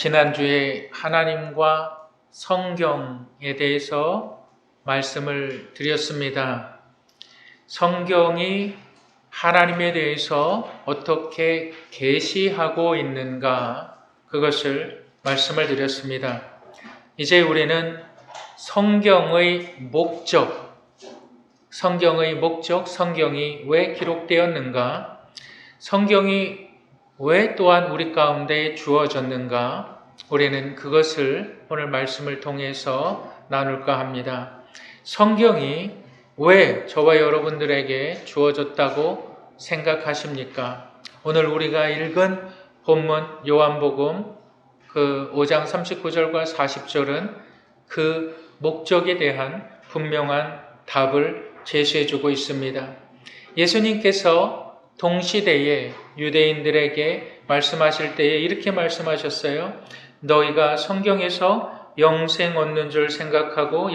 지난주에 하나님과 성경에 대해서 말씀을 드렸습니다. 성경이 하나님에 대해서 어떻게 계시하고 있는가, 그것을 말씀을 드렸습니다. 이제 우리는 성경의 목적, 성경이 왜 기록되었는가, 성경이 왜 또한 우리 가운데 주어졌는가, 우리는 그것을 오늘 말씀을 통해서 나눌까 합니다. 성경이 왜 저와 여러분들에게 주어졌다고 생각하십니까? 오늘 우리가 읽은 본문 요한복음 그 5장 39절과 40절은 그 목적에 대한 분명한 답을 제시해주고 있습니다. 예수님께서 동시대에 유대인들에게 말씀하실 때에 이렇게 말씀하셨어요. 너희가 성경에서 영생 얻는 줄 생각하고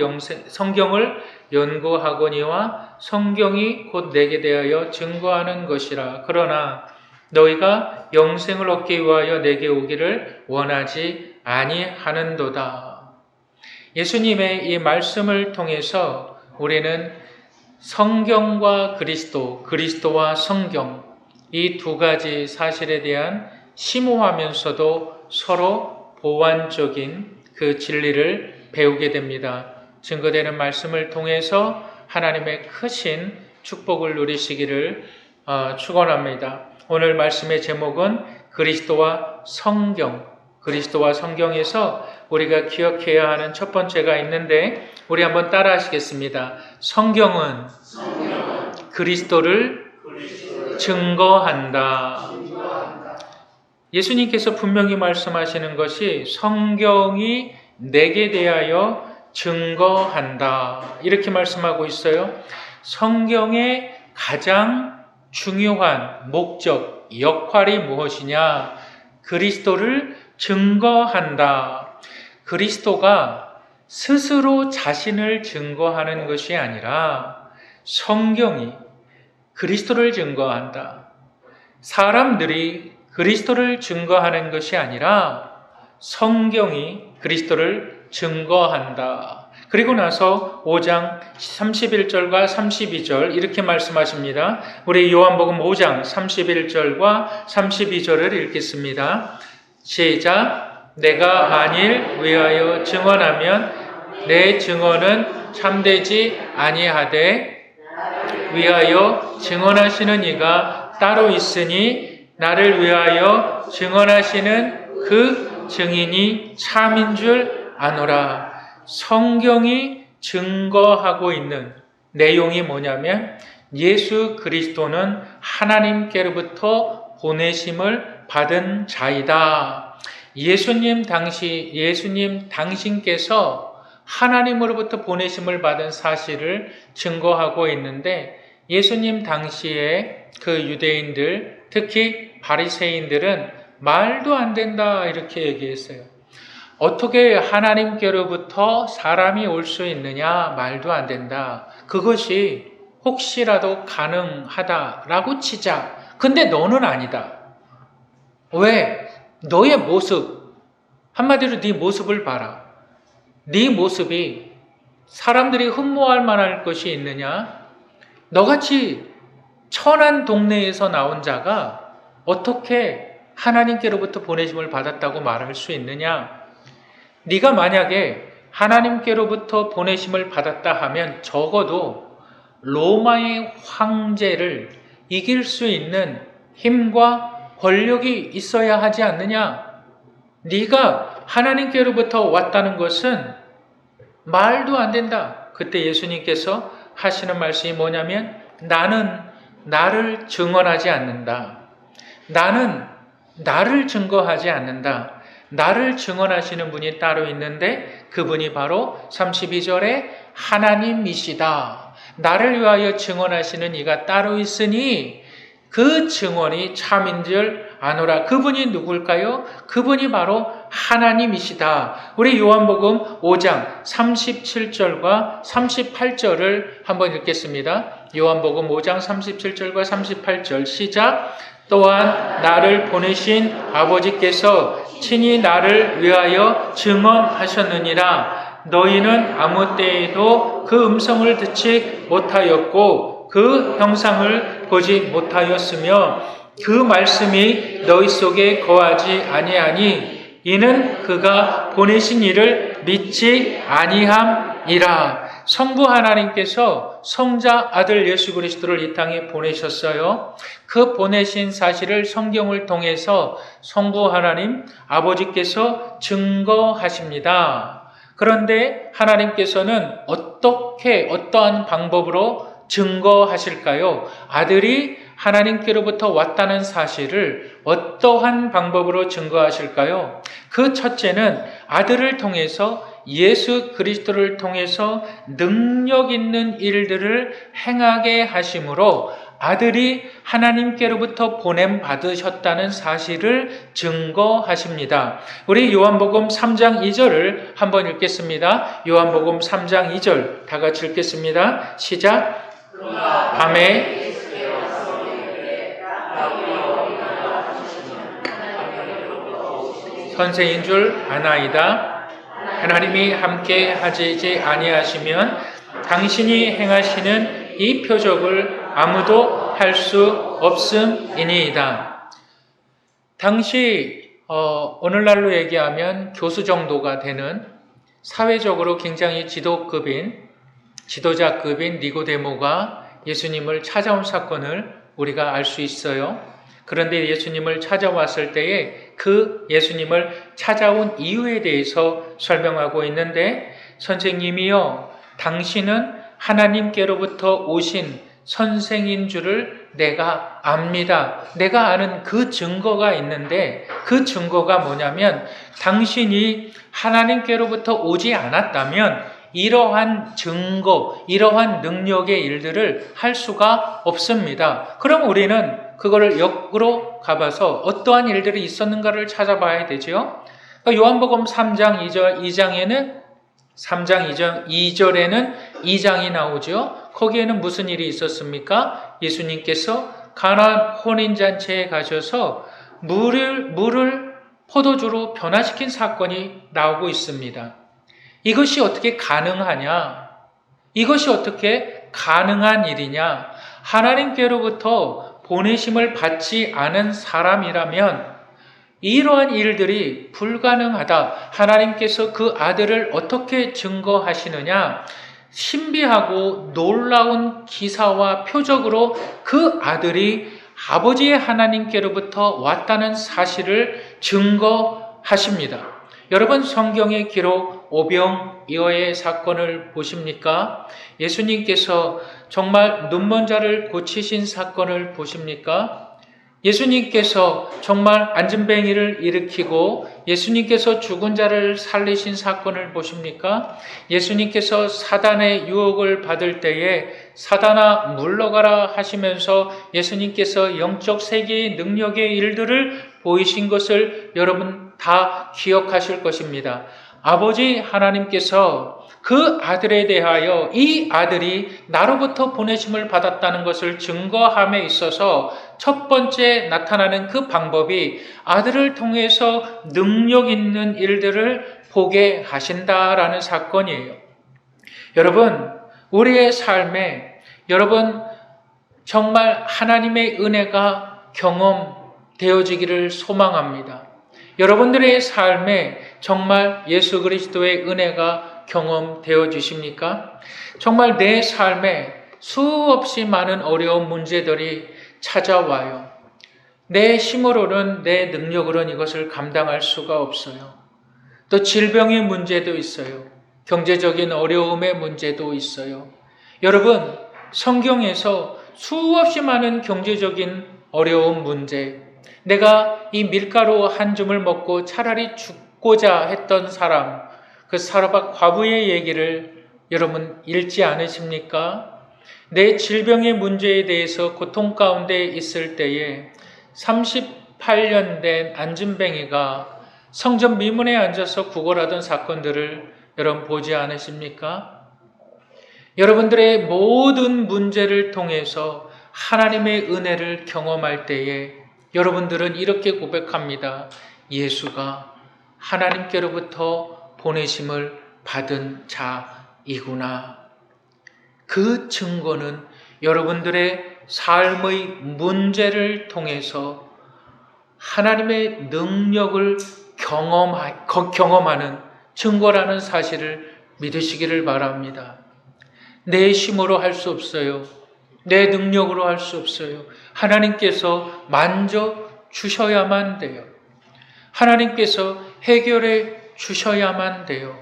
성경을 연구하거니와 성경이 곧 내게 대하여 증거하는 것이라. 그러나 너희가 영생을 얻기 위하여 내게 오기를 원하지 아니하는도다. 예수님의 이 말씀을 통해서 우리는 성경과 그리스도, 그리스도와 성경, 이 두 가지 사실에 대한 심오하면서도 서로 보완적인 그 진리를 배우게 됩니다. 증거되는 말씀을 통해서 하나님의 크신 축복을 누리시기를 축원합니다. 오늘 말씀의 제목은 그리스도와 성경, 그리스도와 성경에서 우리가 기억해야 하는 첫 번째가 있는데 우리 한번 따라 하시겠습니다. 성경은 그리스도를 증거한다. 예수님께서 분명히 말씀하시는 것이 성경이 내게 대하여 증거한다. 이렇게 말씀하고 있어요. 성경의 가장 중요한 목적, 역할이 무엇이냐? 그리스도를 증거한다. 그리스도가 스스로 자신을 증거하는 것이 아니라 성경이 그리스도를 증거한다. 사람들이 그리스도를 증거하는 것이 아니라 성경이 그리스도를 증거한다. 그리고 나서 5장 31절과 32절 이렇게 말씀하십니다. 우리 요한복음 5장 31절과 32절을 읽겠습니다. 시작. 내가 만일 위하여 증언하면 내 증언은 참되지 아니하되 위하여 증언하시는 이가 따로 있으니 나를 위하여 증언하시는 그 증인이 참인 줄 아노라. 성경이 증거하고 있는 내용이 뭐냐면 예수 그리스도는 하나님께로부터 보내심을 받은 자이다. 예수님 당신께서 하나님으로부터 보내심을 받은 사실을 증거하고 있는데 예수님 당시에 그 유대인들, 특히 바리새인들은 말도 안 된다 이렇게 얘기했어요. 어떻게 하나님께로부터 사람이 올 수 있느냐? 말도 안 된다. 그것이 혹시라도 가능하다라고 치자. 근데 너는 아니다. 왜? 너의 모습, 한마디로 네 모습을 봐라. 네 모습이 사람들이 흠모할 만할 것이 있느냐? 너같이 천한 동네에서 나온 자가 어떻게 하나님께로부터 보내심을 받았다고 말할 수 있느냐? 네가 만약에 하나님께로부터 보내심을 받았다 하면 적어도 로마의 황제를 이길 수 있는 힘과 권력이 있어야 하지 않느냐? 네가 하나님께로부터 왔다는 것은 말도 안 된다. 그때 예수님께서 하시는 말씀이 뭐냐면 나는 나를 증언하지 않는다. 나는 나를 증거하지 않는다. 나를 증언하시는 분이 따로 있는데 그분이 바로 32절에 하나님이시다. 나를 위하여 증언하시는 이가 따로 있으니 그 증언이 참인 줄 아노라. 그분이 누굴까요? 그분이 바로 하나님이시다. 우리 요한복음 5장 37절과 38절을 한번 읽겠습니다. 요한복음 5장 37절과 38절 시작. 또한 나를 보내신 아버지께서 친히 나를 위하여 증언하셨느니라. 너희는 아무 때에도 그 음성을 듣지 못하였고 그 형상을 보지 못하였으며 그 말씀이 너희 속에 거하지 아니하니 이는 그가 보내신 이를 믿지 아니함이라. 성부 하나님께서 성자 아들 예수 그리스도를 이 땅에 보내셨어요. 그 보내신 사실을 성경을 통해서 성부 하나님 아버지께서 증거하십니다. 그런데 하나님께서는 어떠한 방법으로 증거하실까요? 아들이 하나님께로부터 왔다는 사실을 어떠한 방법으로 증거하실까요? 그 첫째는 아들을 통해서 예수 그리스도를 통해서 능력 있는 일들을 행하게 하심으로 아들이 하나님께로부터 보냄 받으셨다는 사실을 증거하십니다. 우리 요한복음 3장 2절을 한번 읽겠습니다. 요한복음 3장 2절 다 같이 읽겠습니다. 시작. 밤에 선생인 줄 아나이다. 하나님이 함께 하지 아니하시면 당신이 행하시는 이 표적을 아무도 할 수 없음이니이다. 당시 오늘날로 얘기하면 교수 정도가 되는 사회적으로 굉장히 지도자급인 니고데모가 예수님을 찾아온 사건을 우리가 알 수 있어요. 그런데 예수님을 찾아왔을 때에 그 예수님을 찾아온 이유에 대해서 설명하고 있는데, 선생님이요, 당신은 하나님께로부터 오신 선생인 줄을 내가 압니다. 내가 아는 그 증거가 있는데, 그 증거가 뭐냐면 당신이 하나님께로부터 오지 않았다면 이러한 증거, 이러한 능력의 일들을 할 수가 없습니다. 그럼 우리는 그거를 역으로 가봐서 어떠한 일들이 있었는가를 찾아봐야 되죠. 요한복음 3장 2절에는 2장이 나오죠. 거기에는 무슨 일이 있었습니까? 예수님께서 가나안 혼인잔치에 가셔서 물을 포도주로 변화시킨 사건이 나오고 있습니다. 이것이 어떻게 가능하냐? 이것이 어떻게 가능한 일이냐? 하나님께로부터 보내심을 받지 않은 사람이라면 이러한 일들이 불가능하다. 하나님께서 그 아들을 어떻게 증거하시느냐? 신비하고 놀라운 기사와 표적으로 그 아들이 아버지의 하나님께로부터 왔다는 사실을 증거하십니다. 여러분, 성경의 기록 오병이어의 사건을 보십니까? 예수님께서 정말 눈먼 자를 고치신 사건을 보십니까? 예수님께서 정말 안진뱅이를 일으키고 예수님께서 죽은 자를 살리신 사건을 보십니까? 예수님께서 사단의 유혹을 받을 때에 사단아 물러가라 하시면서 예수님께서 영적 세계의 능력의 일들을 보이신 것을 여러분 다 기억하실 것입니다. 아버지 하나님께서 그 아들에 대하여 이 아들이 나로부터 보내심을 받았다는 것을 증거함에 있어서 첫 번째 나타나는 그 방법이 아들을 통해서 능력 있는 일들을 보게 하신다라는 사건이에요. 여러분, 우리의 삶에 여러분 정말 하나님의 은혜가 경험되어지기를 소망합니다. 여러분들의 삶에 정말 예수 그리스도의 은혜가 경험되어 주십니까? 정말 내 삶에 수없이 많은 어려운 문제들이 찾아와요. 내 힘으로는, 내 능력으로는 이것을 감당할 수가 없어요. 또 질병의 문제도 있어요. 경제적인 어려움의 문제도 있어요. 여러분, 성경에서 수없이 많은 경제적인 어려운 문제, 내가 이 밀가루 한 줌을 먹고 차라리 죽고자 했던 사람, 그 사라밧 과부의 얘기를 여러분 읽지 않으십니까? 내 질병의 문제에 대해서 고통 가운데 있을 때에 38년 된 안진뱅이가 성전 미문에 앉아서 구걸하던 사건들을 여러분 보지 않으십니까? 여러분들의 모든 문제를 통해서 하나님의 은혜를 경험할 때에 여러분들은 이렇게 고백합니다. 예수가 하나님께로부터 보내심을 받은 자이구나. 그 증거는 여러분들의 삶의 문제를 통해서 하나님의 능력을 경험하는 증거라는 사실을 믿으시기를 바랍니다. 내 힘으로 할 수 없어요. 내 능력으로 할 수 없어요. 하나님께서 만져 주셔야만 돼요. 하나님께서 해결해 주셔야만 돼요.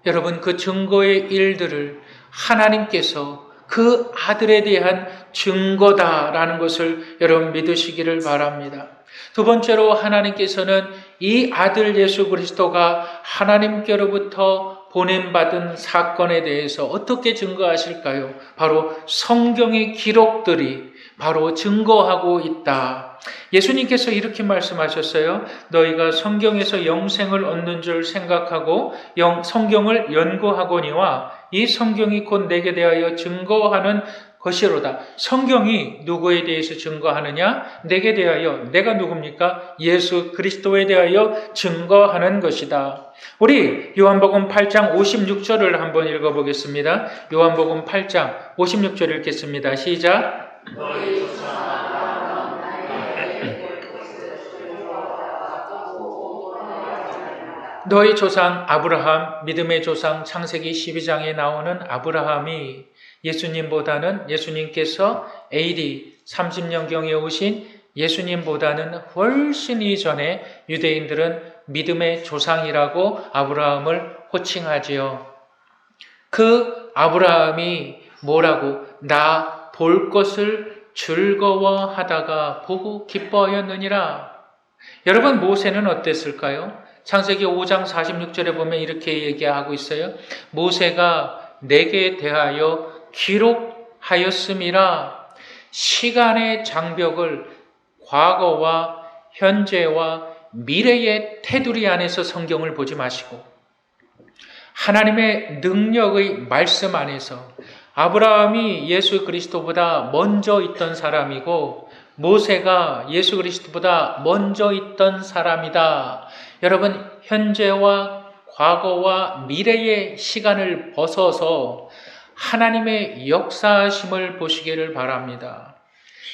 여러분, 그 증거의 일들을 하나님께서 그 아들에 대한 증거다라는 것을 여러분 믿으시기를 바랍니다. 두 번째로 하나님께서는 이 아들 예수 그리스도가 하나님께로부터 보냄받은 사건에 대해서 어떻게 증거하실까요? 바로 성경의 기록들이 바로 증거하고 있다. 예수님께서 이렇게 말씀하셨어요. 너희가 성경에서 영생을 얻는 줄 생각하고 성경을 연구하거니와 이 성경이 곧 내게 대하여 증거하는 것이로다. 성경이 누구에 대해서 증거하느냐? 내게 대하여, 내가 누굽니까? 예수 그리스도에 대하여 증거하는 것이다. 우리 요한복음 8장 56절을 한번 읽어보겠습니다. 요한복음 8장 56절 읽겠습니다. 시작. 너희 조상 아브라함, 믿음의 조상 창세기 12장에 나오는 아브라함이 예수님께서 AD 30년경에 오신 예수님보다는 훨씬 이전에 유대인들은 믿음의 조상이라고 아브라함을 호칭하지요. 그 아브라함이 뭐라고? 나 볼 것을 즐거워하다가 보고 기뻐하였느니라. 여러분, 모세는 어땠을까요? 창세기 5장 46절에 보면 이렇게 얘기하고 있어요. 모세가 내게 대하여 기록하였음이라. 시간의 장벽을 과거와 현재와 미래의 테두리 안에서 성경을 보지 마시고 하나님의 능력의 말씀 안에서 아브라함이 예수 그리스도보다 먼저 있던 사람이고 모세가 예수 그리스도보다 먼저 있던 사람이다. 여러분, 현재와 과거와 미래의 시간을 벗어서 하나님의 역사심을 보시기를 바랍니다.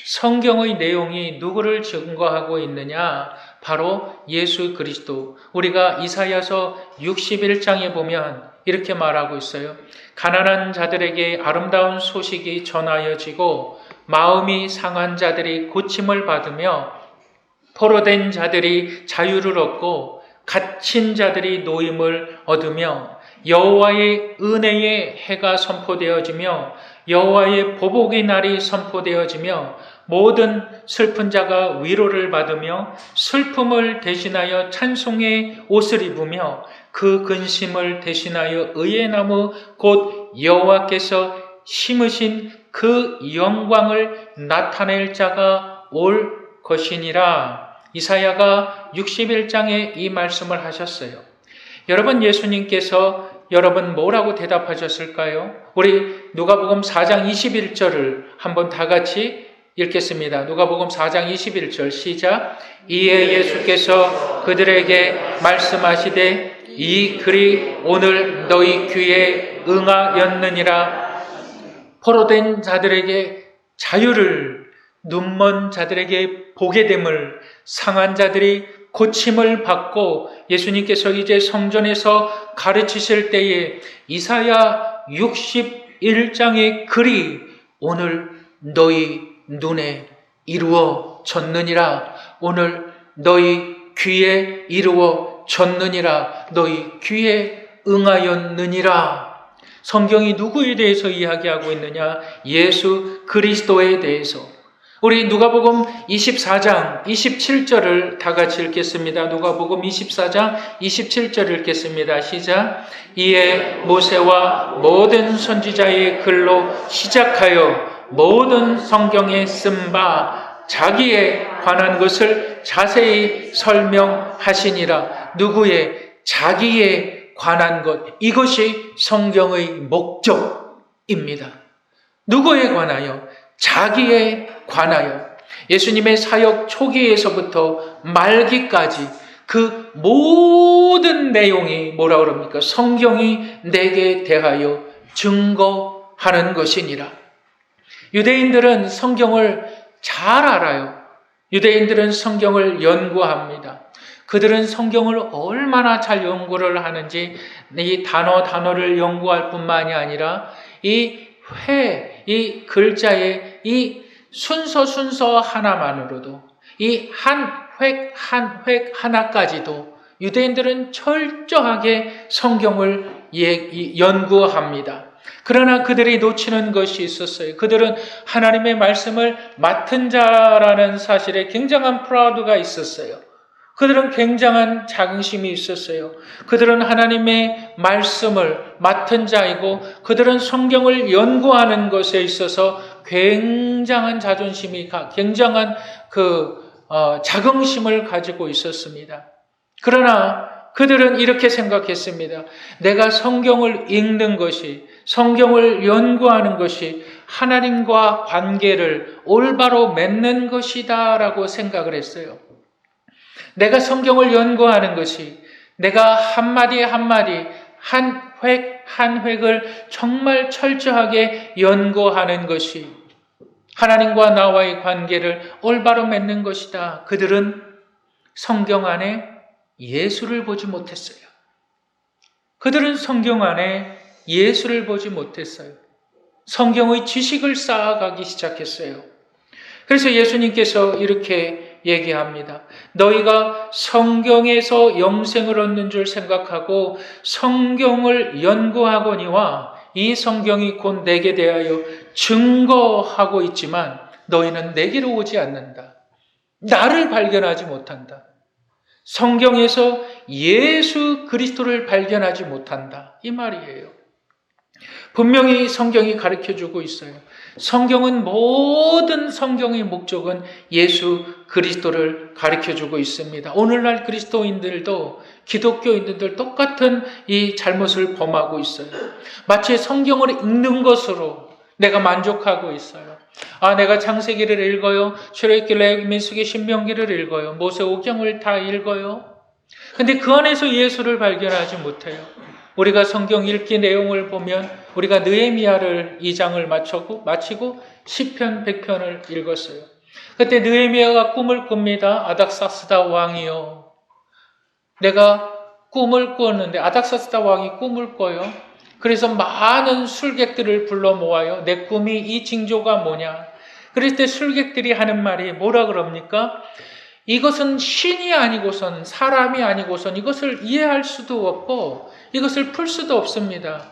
성경의 내용이 누구를 증거하고 있느냐? 바로 예수 그리스도. 우리가 이사야서 61장에 보면 이렇게 말하고 있어요. 가난한 자들에게 아름다운 소식이 전하여지고 마음이 상한 자들이 고침을 받으며 포로된 자들이 자유를 얻고 갇힌 자들이 노임을 얻으며 여호와의 은혜의 해가 선포되어지며 여호와의 보복의 날이 선포되어지며 모든 슬픈 자가 위로를 받으며 슬픔을 대신하여 찬송의 옷을 입으며 그 근심을 대신하여 의의 나무 곧 여호와께서 심으신 그 영광을 나타낼 자가 올 것이니라. 이사야가 61장에 이 말씀을 하셨어요. 여러분, 예수님께서 여러분 뭐라고 대답하셨을까요? 우리 누가복음 4장 21절을 한번 다 같이 읽겠습니다. 누가복음 4장 21절 시작. 이에 예수께서 그들에게 말씀하시되 이 글이 오늘 너희 귀에 응하였느니라. 포로된 자들에게 자유를, 눈먼 자들에게 보게 됨을, 상한 자들이 고침을 받고 예수님께서 이제 성전에서 가르치실 때에 이사야 61장의 글이 오늘 너희 눈에 이루어졌느니라. 오늘 너희 귀에 이루어졌느니라. 너희 귀에 응하였느니라. 성경이 누구에 대해서 이야기하고 있느냐? 예수 그리스도에 대해서. 우리 누가복음 24장 27절을 다 같이 읽겠습니다. 누가복음 24장 27절 읽겠습니다. 시작. 이에 모세와 모든 선지자의 글로 시작하여 모든 성경에 쓴 바 자기에 관한 것을 자세히 설명하시니라. 누구의? 자기에 관한 것. 이것이 성경의 목적입니다. 누구에 관하여? 자기에 관하여. 예수님의 사역 초기에서부터 말기까지 그 모든 내용이 뭐라 그럽니까? 성경이 내게 대하여 증거하는 것이니라. 유대인들은 성경을 잘 알아요. 유대인들은 성경을 연구합니다. 그들은 성경을 얼마나 잘 연구를 하는지 이 단어를 연구할 뿐만이 아니라 이 글자의 이 순서 하나만으로도 이 한 획 하나까지도 유대인들은 철저하게 성경을 연구합니다. 그러나 그들이 놓치는 것이 있었어요. 그들은 하나님의 말씀을 맡은 자라는 사실에 굉장한 프라우드가 있었어요. 그들은 굉장한 자긍심이 있었어요. 그들은 하나님의 말씀을 맡은 자이고 그들은 성경을 연구하는 것에 있어서 굉장한 자존심이, 굉장한 자긍심을 가지고 있었습니다. 그러나 그들은 이렇게 생각했습니다. 내가 성경을 읽는 것이, 성경을 연구하는 것이 하나님과 관계를 올바로 맺는 것이다 라고 생각을 했어요. 내가 성경을 연구하는 것이, 내가 한마디 한마디, 한 획을 정말 철저하게 연구하는 것이 하나님과 나와의 관계를 올바로 맺는 것이다. 그들은 성경 안에 예수를 보지 못했어요. 그들은 성경 안에 예수를 보지 못했어요. 성경의 지식을 쌓아가기 시작했어요. 그래서 예수님께서 이렇게 얘기합니다. 너희가 성경에서 영생을 얻는 줄 생각하고 성경을 연구하거니와 이 성경이 곧 내게 대하여 증거하고 있지만 너희는 내게로 오지 않는다. 나를 발견하지 못한다. 성경에서 예수 그리스도를 발견하지 못한다. 이 말이에요. 분명히 성경이 가르쳐주고 있어요. 모든 성경의 목적은 예수 그리스도를 가르쳐주고 있습니다. 오늘날 그리스도인들도 기독교인들 똑같은 이 잘못을 범하고 있어요. 마치 성경을 읽는 것으로 내가 만족하고 있어요. 내가 창세기를 읽어요. 출애굽기, 레위기, 민수기, 신명기를 읽어요. 모세오경을 다 읽어요. 근데 그 안에서 예수를 발견하지 못해요. 우리가 성경 읽기 내용을 보면 우리가 느헤미야를 2장을 마치고 시편 100편을 읽었어요. 그때 느헤미야가 꿈을 꿉니다. 아닥사스다 왕이요. 내가 꿈을 꿨는데 아닥사스다 왕이 꿈을 꿔요. 그래서 많은 술객들을 불러 모아요. 내 꿈이 이 징조가 뭐냐. 그랬을 때 술객들이 하는 말이 뭐라 그럽니까? 이것은 신이 아니고선 사람이 아니고선 이것을 이해할 수도 없고 이것을 풀 수도 없습니다.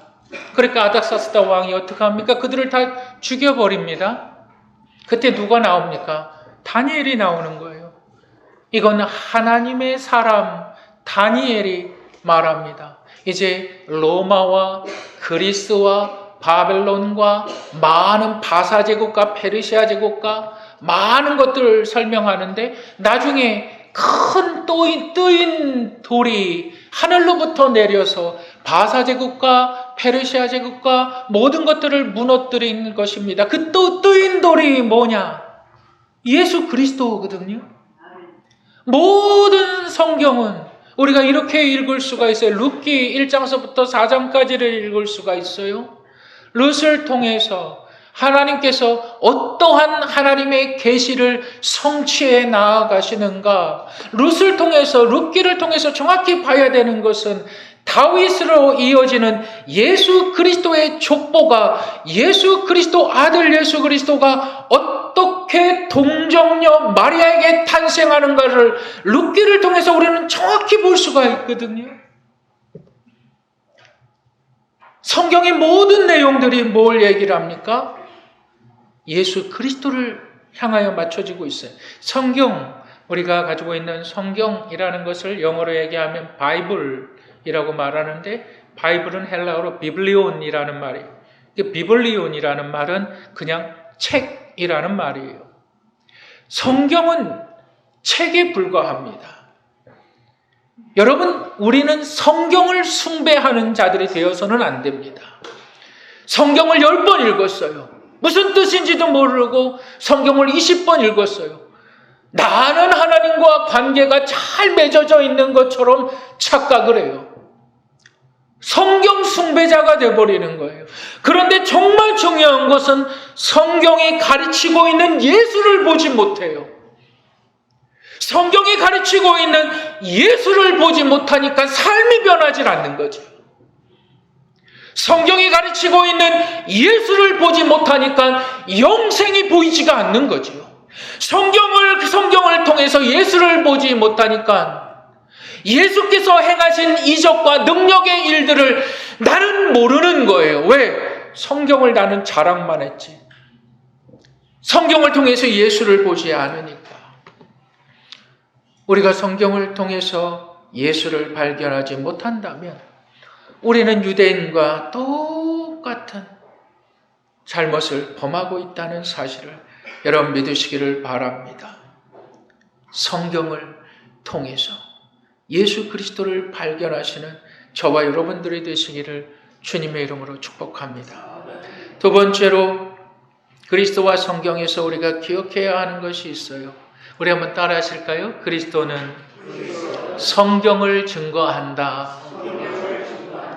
그러니까 아닥사스다 왕이 어떻게 합니까? 그들을 다 죽여버립니다. 그때 누가 나옵니까? 다니엘이 나오는 거예요. 이건 하나님의 사람 다니엘이 말합니다. 이제 로마와 그리스와 바벨론과 많은 바사 제국과 페르시아 제국과 많은 것들을 설명하는데 나중에 큰 뜨인 돌이 하늘로부터 내려서 바사 제국과 페르시아 제국과 모든 것들을 무너뜨리는 것입니다. 그 뜨인 돌이 뭐냐? 예수 그리스도거든요. 모든 성경은 우리가 이렇게 읽을 수가 있어요. 룻기 1장서부터 4장까지를 읽을 수가 있어요. 룻을 통해서 하나님께서 어떠한 하나님의 계시를 성취해 나아가시는가. 룻을 통해서, 룻기를 통해서 정확히 봐야 되는 것은 다윗으로 이어지는 예수 그리스도의 족보가, 예수 그리스도 아들 예수 그리스도가 어떻게 동정녀 마리아에게 탄생하는가를 룻기를 통해서 우리는 정확히 볼 수가 있거든요. 성경의 모든 내용들이 뭘 얘기를 합니까? 예수 그리스도를 향하여 맞춰지고 있어요. 성경, 우리가 가지고 있는 성경이라는 것을 영어로 얘기하면 바이블이라고 말하는데, 바이블은 헬라어로 비블리온이라는 말이에요. 비블리온이라는 말은 그냥 책이라는 말이에요. 성경은 책에 불과합니다. 여러분, 우리는 성경을 숭배하는 자들이 되어서는 안 됩니다. 성경을 10번 읽었어요. 무슨 뜻인지도 모르고 성경을 20번 읽었어요. 나는 하나님과 관계가 잘 맺어져 있는 것처럼 착각을 해요. 성경 숭배자가 돼버리는 거예요. 그런데 정말 중요한 것은 성경이 가르치고 있는 예수를 보지 못해요. 성경이 가르치고 있는 예수를 보지 못하니까 삶이 변하지 않는 거죠. 성경이 가르치고 있는 예수를 보지 못하니까 영생이 보이지가 않는 거죠. 성경을 통해서 예수를 보지 못하니까 예수께서 행하신 이적과 능력의 일들을 나는 모르는 거예요. 왜? 성경을 나는 자랑만 했지. 성경을 통해서 예수를 보지 않으니까. 우리가 성경을 통해서 예수를 발견하지 못한다면 우리는 유대인과 똑같은 잘못을 범하고 있다는 사실을 여러분 믿으시기를 바랍니다. 성경을 통해서 예수 그리스도를 발견하시는 저와 여러분들이 되시기를 주님의 이름으로 축복합니다. 두 번째로 그리스도와 성경에서 우리가 기억해야 하는 것이 있어요. 우리 한번 따라 하실까요? 그리스도는 성경을 증거한다.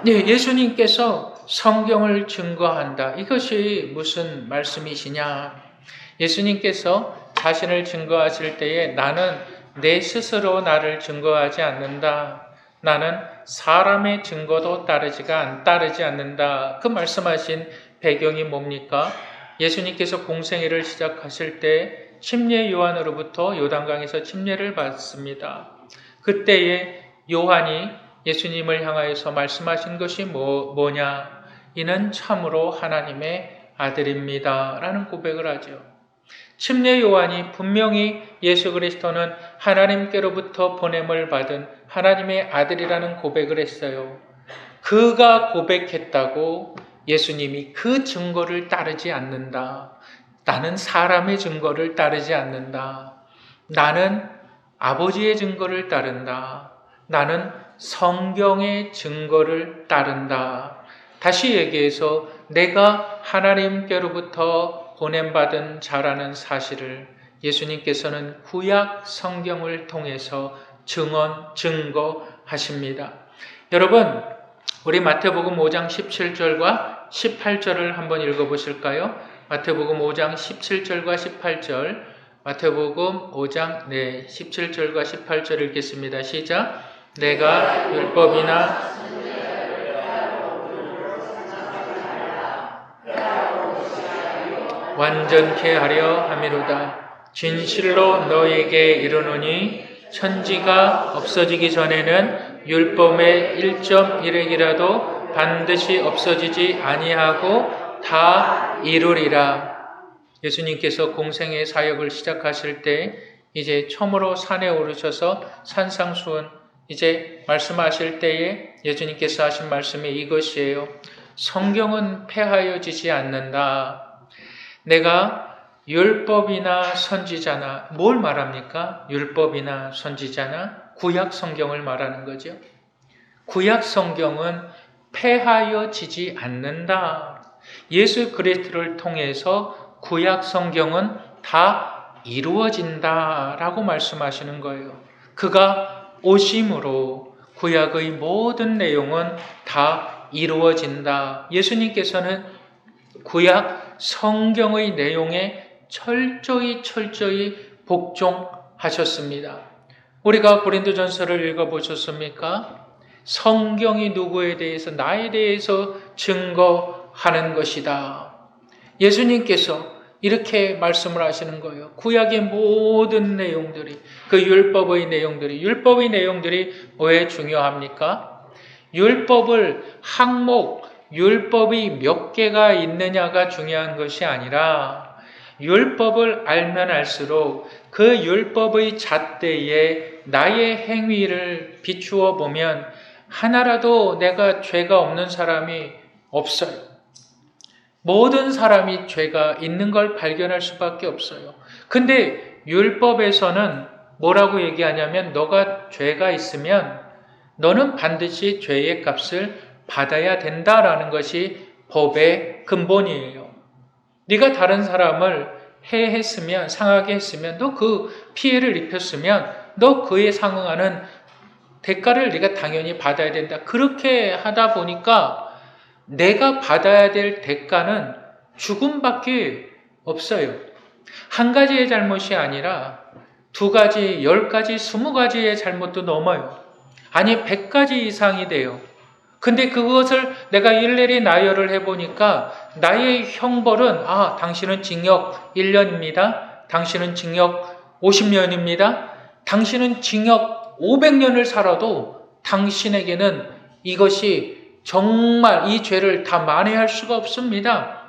네, 예수님께서 성경을 증거한다. 이것이 무슨 말씀이시냐? 예수님께서 자신을 증거하실 때에 나는 내 스스로 나를 증거하지 않는다. 나는 사람의 증거도 따르지 않는다. 그 말씀하신 배경이 뭡니까? 예수님께서 공생애를 시작하실 때 침례 요한으로부터 요단강에서 침례를 받습니다. 그때에 요한이 예수님을 향하여서 말씀하신 것이 뭐냐? 이는 참으로 하나님의 아들입니다. 라는 고백을 하죠. 침례 요한이 분명히 예수 그리스도는 하나님께로부터 보냄을 받은 하나님의 아들이라는 고백을 했어요. 그가 고백했다고 예수님이 그 증거를 따르지 않는다. 나는 사람의 증거를 따르지 않는다. 나는 아버지의 증거를 따른다. 나는 성경의 증거를 따른다. 다시 얘기해서 내가 하나님께로부터 보냄받은 자라는 사실을 예수님께서는 구약 성경을 통해서 증거하십니다. 여러분, 우리 마태복음 5장 17절과 18절을 한번 읽어보실까요? 마태복음 5장 17절과 18절, 마태복음 5장 17절과 18절 읽겠습니다. 시작. 내가 율법이나 완전케 하려 함이로다. 진실로 너에게 이르노니 천지가 없어지기 전에는 율법의 1.1획이라도 반드시 없어지지 아니하고 다 이루리라. 예수님께서 공생의 사역을 시작하실 때 이제 처음으로 산에 오르셔서 산상수훈 이제 말씀하실 때에 예수님께서 하신 말씀이 이것이에요. 성경은 폐하여지지 않는다. 내가 율법이나 선지자나 뭘 말합니까? 율법이나 선지자나 구약 성경을 말하는 거죠. 구약 성경은 폐하여지지 않는다. 예수 그리스도를 통해서 구약 성경은 다 이루어진다라고 말씀하시는 거예요. 그가 오심으로 구약의 모든 내용은 다 이루어진다. 예수님께서는 구약 성경의 내용에 철저히 복종하셨습니다. 우리가 고린도전서를 읽어보셨습니까? 성경이 누구에 대해서 나에 대해서 증거하는 것이다. 예수님께서 이렇게 말씀을 하시는 거예요. 구약의 모든 내용들이 그 율법의 내용들이 왜 중요합니까? 율법이 몇 개가 있느냐가 중요한 것이 아니라 율법을 알면 알수록 그 율법의 잣대에 나의 행위를 비추어 보면 하나라도 내가 죄가 없는 사람이 없어요. 모든 사람이 죄가 있는 걸 발견할 수밖에 없어요. 근데 율법에서는 뭐라고 얘기하냐면 너가 죄가 있으면 너는 반드시 죄의 값을 받아야 된다라는 것이 법의 근본이에요. 네가 다른 사람을 해했으면, 상하게 했으면, 너 그 피해를 입혔으면 너 그에 상응하는 대가를 네가 당연히 받아야 된다. 그렇게 하다 보니까 내가 받아야 될 대가는 죽음밖에 없어요. 한 가지의 잘못이 아니라 2가지, 10가지, 20가지의 잘못도 넘어요. 아니 100가지 이상이 돼요. 근데 그것을 내가 일일이 나열을 해보니까 나의 형벌은 당신은 징역 1년입니다. 당신은 징역 50년입니다. 당신은 징역 500년을 살아도 당신에게는 이것이 정말 이 죄를 다 만회할 수가 없습니다.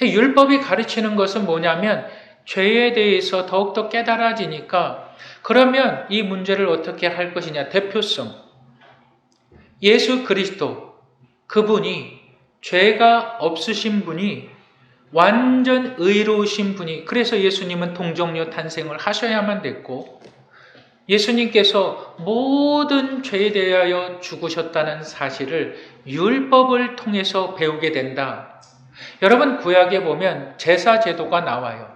율법이 가르치는 것은 뭐냐면 죄에 대해서 더욱더 깨달아지니까 그러면 이 문제를 어떻게 할 것이냐. 대표성. 예수 그리스도, 그분이 죄가 없으신 분이 완전 의로우신 분이, 그래서 예수님은 동정녀 탄생을 하셔야만 됐고 예수님께서 모든 죄에 대하여 죽으셨다는 사실을 율법을 통해서 배우게 된다. 여러분 구약에 보면 제사 제도가 나와요.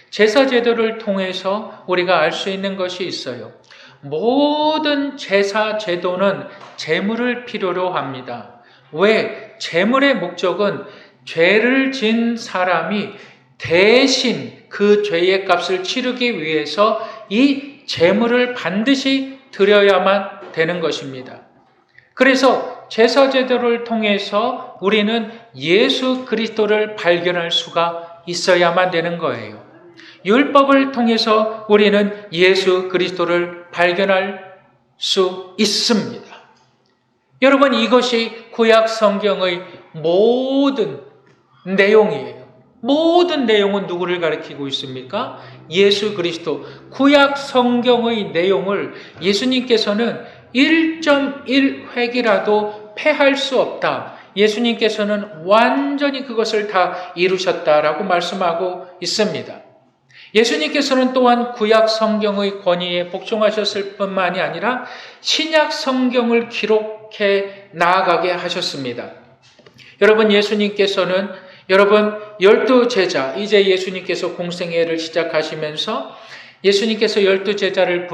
제사 제도를 통해서 우리가 알 수 있는 것이 있어요. 모든 제사 제도는 제물을 필요로 합니다. 왜? 제물의 목적은 죄를 진 사람이 대신 그 죄의 값을 치르기 위해서 이 제물을 반드시 드려야만 되는 것입니다. 그래서 제사 제도를 통해서 우리는 예수 그리스도를 발견할 수가 있어야만 되는 거예요. 율법을 통해서 우리는 예수 그리스도를 발견할 수 있습니다. 여러분 이것이 구약 성경의 모든 내용이에요. 모든 내용은 누구를 가리키고 있습니까? 예수 그리스도. 구약 성경의 내용을 예수님께서는 1.1획이라도 패할 수 없다. 예수님께서는 완전히 그것을 다 이루셨다라고 말씀하고 있습니다. 예수님께서는 또한 구약 성경의 권위에 복종하셨을 뿐만이 아니라 신약 성경을 기록해 나아가게 하셨습니다. 여러분 예수님께서는 12제자, 이제 예수님께서 공생애를 시작하시면서 예수님께서 12제자를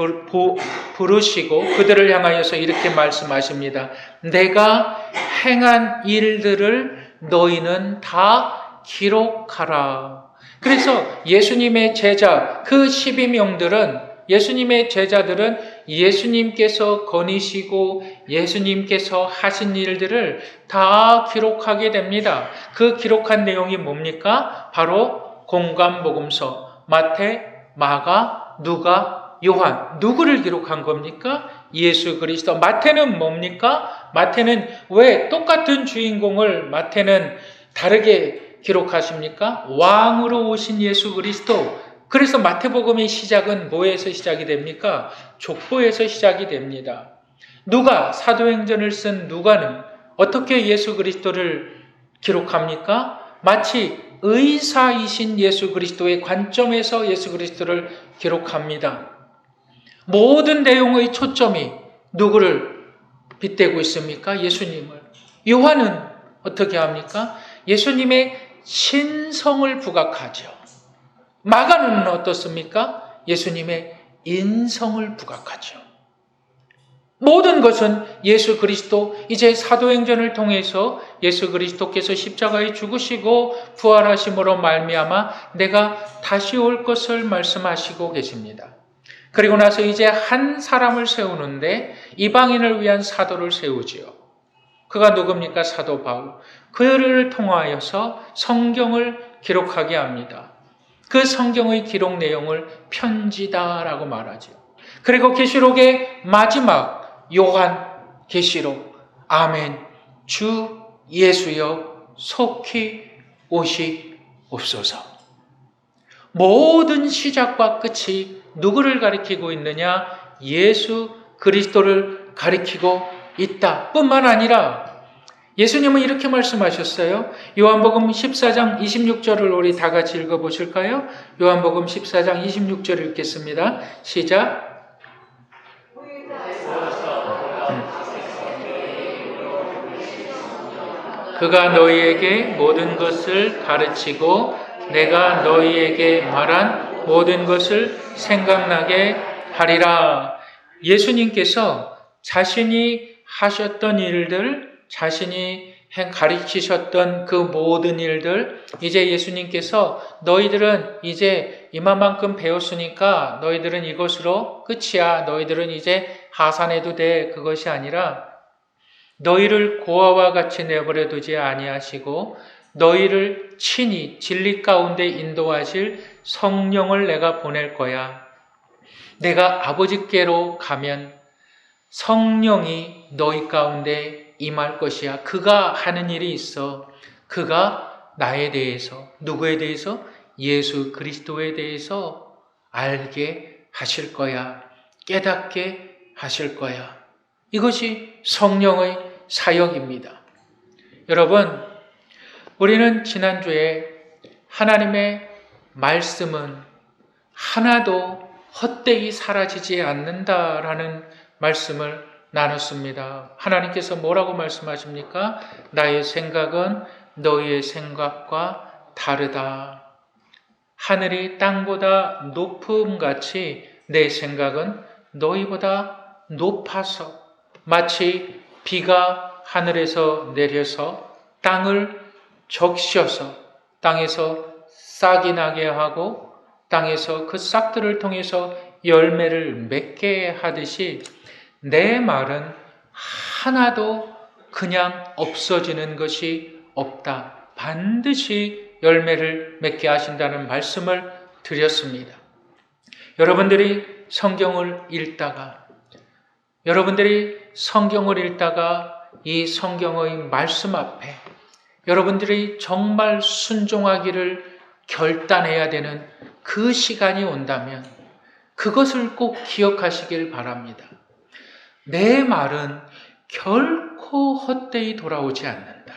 부르시고 그들을 향하여서 이렇게 말씀하십니다. 내가 행한 일들을 너희는 다 기록하라. 그래서 예수님의 제자, 그 12명들은 예수님의 제자들은 예수님께서 거니시고 예수님께서 하신 일들을 다 기록하게 됩니다. 그 기록한 내용이 뭡니까? 바로 공관복음서, 마태, 마가, 누가, 요한. 누구를 기록한 겁니까? 예수 그리스도. 마태는 뭡니까? 마태는 왜 똑같은 주인공을 마태는 다르게 기록하십니까? 왕으로 오신 예수 그리스도. 그래서 마태복음의 시작은 뭐에서 시작이 됩니까? 족보에서 시작이 됩니다. 누가, 사도행전을 쓴 누가는 어떻게 예수 그리스도를 기록합니까? 마치 의사이신 예수 그리스도의 관점에서 예수 그리스도를 기록합니다. 모든 내용의 초점이 누구를 빗대고 있습니까? 예수님을. 요한은 어떻게 합니까? 예수님의 신성을 부각하죠. 마가는 어떻습니까? 예수님의 인성을 부각하죠. 모든 것은 예수 그리스도, 이제 사도행전을 통해서 예수 그리스도께서 십자가에 죽으시고 부활하심으로 말미암아 내가 다시 올 것을 말씀하시고 계십니다. 그리고 나서 이제 한 사람을 세우는데 이방인을 위한 사도를 세우지요. 그가 누굽니까? 사도 바울. 그를 통하여서 성경을 기록하게 합니다. 그 성경의 기록 내용을 편지다라고 말하죠. 그리고 계시록의 마지막 요한 계시록. 아멘. 주 예수여 속히 오시옵소서. 모든 시작과 끝이 누구를 가리키고 있느냐? 예수 그리스도를 가리키고 있다 뿐만 아니라 예수님은 이렇게 말씀하셨어요. 요한복음 14장 26절을 우리 다 같이 읽어보실까요? 요한복음 14장 26절 읽겠습니다. 시작. 그가 너희에게 모든 것을 가르치고 내가 너희에게 말한 모든 것을 생각나게 하리라. 예수님께서 자신이 하셨던 일들, 자신이 가르치셨던 그 모든 일들, 이제 예수님께서 너희들은 이제 이만큼 배웠으니까 너희들은 이것으로 끝이야. 너희들은 이제 하산해도 돼. 그것이 아니라 너희를 고아와 같이 내버려 두지 아니하시고 너희를 친히 진리 가운데 인도하실 성령을 내가 보낼 거야. 내가 아버지께로 가면 성령이 너희 가운데 임할 것이야. 그가 하는 일이 있어. 그가 나에 대해서, 누구에 대해서? 예수 그리스도에 대해서 알게 하실 거야. 깨닫게 하실 거야. 이것이 성령의 사역입니다. 여러분, 우리는 지난주에 하나님의 말씀은 하나도 헛되이 사라지지 않는다라는 말씀을 나눴습니다. 하나님께서 뭐라고 말씀하십니까? 나의 생각은 너희의 생각과 다르다. 하늘이 땅보다 높음같이 내 생각은 너희보다 높아서 마치 비가 하늘에서 내려서 땅을 적셔서 땅에서 싹이 나게 하고 땅에서 그 싹들을 통해서 열매를 맺게 하듯이 내 말은 하나도 그냥 없어지는 것이 없다. 반드시 열매를 맺게 하신다는 말씀을 드렸습니다. 여러분들이 성경을 읽다가 이 성경의 말씀 앞에 여러분들이 정말 순종하기를 결단해야 되는 그 시간이 온다면 그것을 꼭 기억하시길 바랍니다. 내 말은 결코 헛되이 돌아오지 않는다.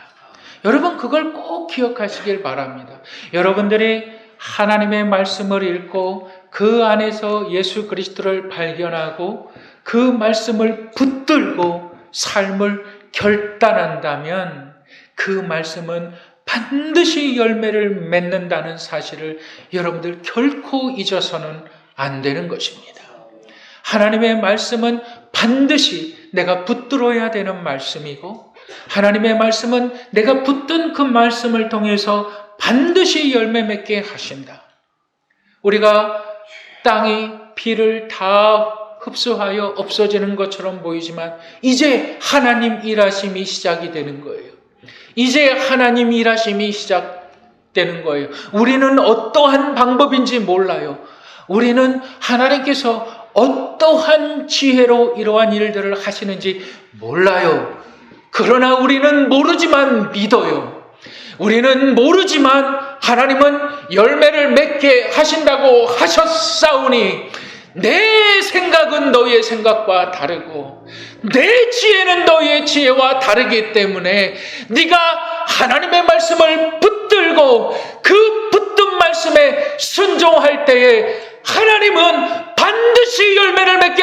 여러분 그걸 꼭 기억하시길 바랍니다. 여러분들이 하나님의 말씀을 읽고 그 안에서 예수 그리스도를 발견하고 그 말씀을 붙들고 삶을 결단한다면 그 말씀은 반드시 열매를 맺는다는 사실을 여러분들 결코 잊어서는 안 되는 것입니다. 하나님의 말씀은 반드시 내가 붙들어야 되는 말씀이고 하나님의 말씀은 내가 붙든 그 말씀을 통해서 반드시 열매 맺게 하신다. 우리가 땅이 비를 다 흡수하여 없어지는 것처럼 보이지만 이제 하나님 일하심이 시작이 되는 거예요. 이제 하나님 일하심이 시작되는 거예요. 우리는 어떠한 방법인지 몰라요. 우리는 하나님께서 어떠한 지혜로 이러한 일들을 하시는지 몰라요. 그러나 우리는 모르지만 믿어요. 우리는 모르지만 하나님은 열매를 맺게 하신다고 하셨사오니 내 생각은 너희의 생각과 다르고 내 지혜는 너희의 지혜와 다르기 때문에 네가 하나님의 말씀을 붙들고 그 붙든 말씀에 순종할 때에 하나님은 반드시 열매를 맺게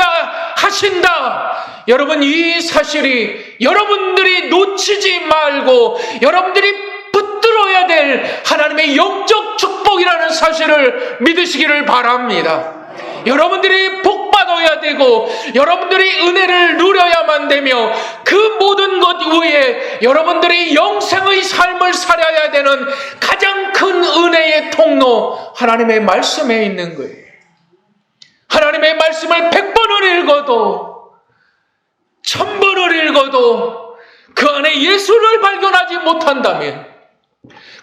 하신다. 여러분 이 사실이 여러분들이 놓치지 말고 여러분들이 붙들어야 될 하나님의 영적 축복이라는 사실을 믿으시기를 바랍니다. 여러분들이 복받아야 되고 여러분들이 은혜를 누려야만 되며 그 모든 것 위에 여러분들이 영생의 삶을 살아야 되는 가장 큰 은혜의 통로 하나님의 말씀에 있는 거예요. 하나님의 말씀을 100번을 읽어도 1000번을 읽어도 그 안에 예수를 발견하지 못한다면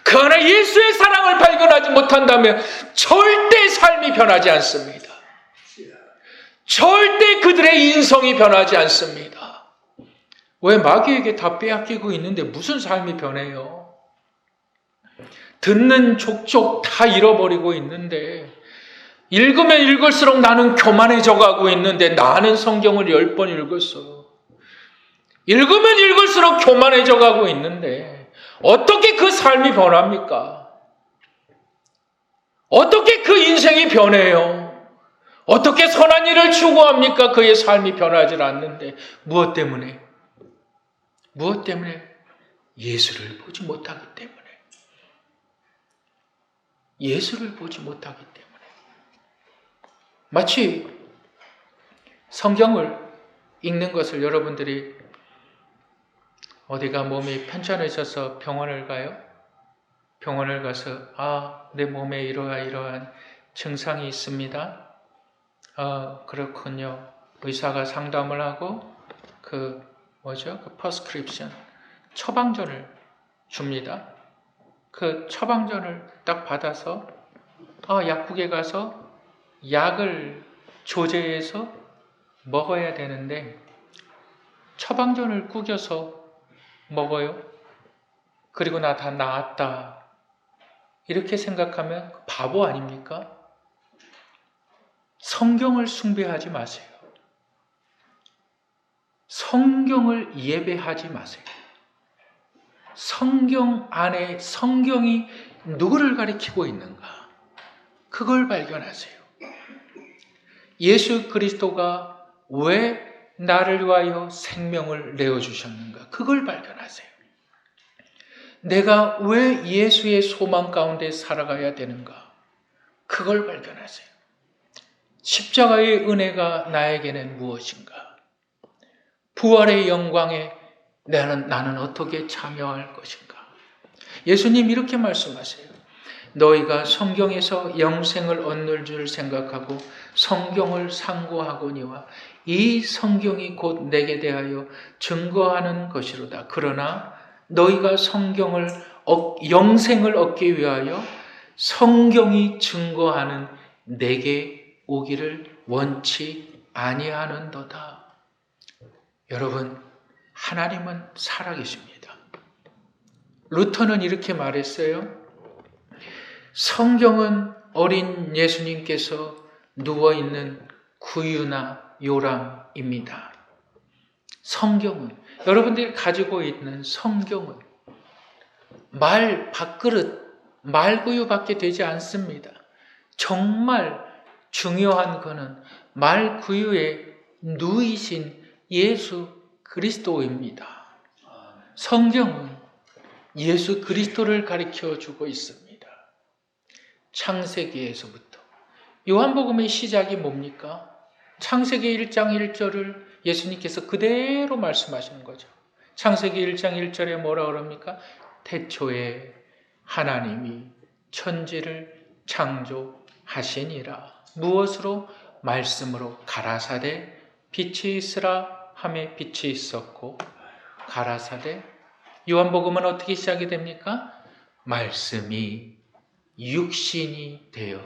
그 안에 예수의 사랑을 발견하지 못한다면 절대 삶이 변하지 않습니다. 절대 그들의 인성이 변하지 않습니다. 왜 마귀에게 다 빼앗기고 있는데 무슨 삶이 변해요? 듣는 족족 다 잃어버리고 있는데 읽으면 읽을수록 나는 교만해져 가고 있는데 나는 성경을 10번 읽었어. 읽으면 읽을수록 교만해져 가고 있는데 어떻게 그 삶이 변합니까? 어떻게 그 인생이 변해요? 어떻게 선한 일을 추구합니까? 그의 삶이 변하지 않는데 무엇 때문에? 무엇 때문에? 예수를 보지 못하기 때문에. 예수를 보지 못하기 때문에. 마치 성경을 읽는 것을 여러분들이 어디가 몸이 편찮으셔서 병원을 가요? 병원을 가서 내 몸에 이러한 증상이 있습니다. 그렇군요. 의사가 상담을 하고 그 퍼스크립션 처방전을 줍니다. 그 처방전을 딱 받아서 약국에 가서 약을 조제해서 먹어야 되는데 처방전을 구겨서 먹어요. 그리고 나 다 나았다. 이렇게 생각하면 바보 아닙니까? 성경을 숭배하지 마세요. 성경을 예배하지 마세요. 성경 안에 성경이 누구를 가리키고 있는가? 그걸 발견하세요. 예수 그리스도가 왜 나를 위하여 생명을 내어주셨는가? 그걸 발견하세요. 내가 왜 예수의 소망 가운데 살아가야 되는가? 그걸 발견하세요. 십자가의 은혜가 나에게는 무엇인가? 부활의 영광에 나는 어떻게 참여할 것인가? 예수님 이렇게 말씀하세요. 너희가 성경에서 영생을 얻는 줄 생각하고 성경을 상고하거니와 이 성경이 곧 내게 대하여 증거하는 것이로다. 그러나 너희가 영생을 얻기 위하여 성경이 증거하는 내게 오기를 원치 아니하는도다. 여러분, 하나님은 살아계십니다. 루터는 이렇게 말했어요. 성경은 어린 예수님께서 누워있는 구유나 요람입니다. 성경은, 여러분들이 가지고 있는 성경은 밥그릇, 말구유밖에 되지 않습니다. 정말 중요한 것은 말구유에 누이신 예수 그리스도입니다. 성경은 예수 그리스도를 가르쳐 주고 있습니다. 창세기에서부터. 요한복음의 시작이 뭡니까? 창세기 1장 1절을 예수님께서 그대로 말씀하시는 거죠. 창세기 1장 1절에 뭐라 그럽니까? 태초에 하나님이 천지를 창조하시니라. 무엇으로? 말씀으로. 가라사대 빛이 있으라 하매 빛이 있었고, 가라사대. 요한복음은 어떻게 시작이 됩니까? 말씀이 육신이 되어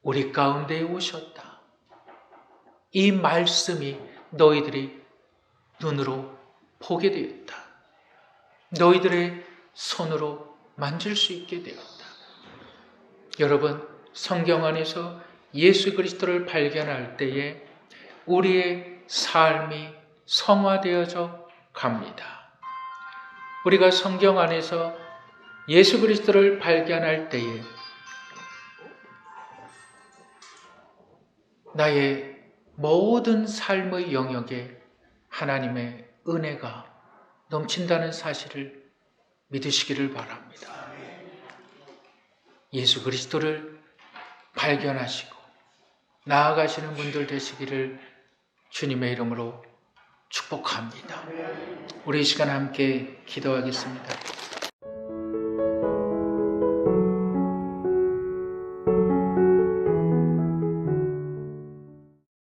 우리 가운데에 오셨다. 이 말씀이 너희들이 눈으로 보게 되었다. 너희들의 손으로 만질 수 있게 되었다. 여러분, 성경 안에서 예수 그리스도를 발견할 때에 우리의 삶이 성화되어져 갑니다. 우리가 성경 안에서 예수 그리스도를 발견할 때에 나의 모든 삶의 영역에 하나님의 은혜가 넘친다는 사실을 믿으시기를 바랍니다. 예수 그리스도를 발견하시고 나아가시는 분들 되시기를 주님의 이름으로 축복합니다. 우리 이 시간 함께 기도하겠습니다.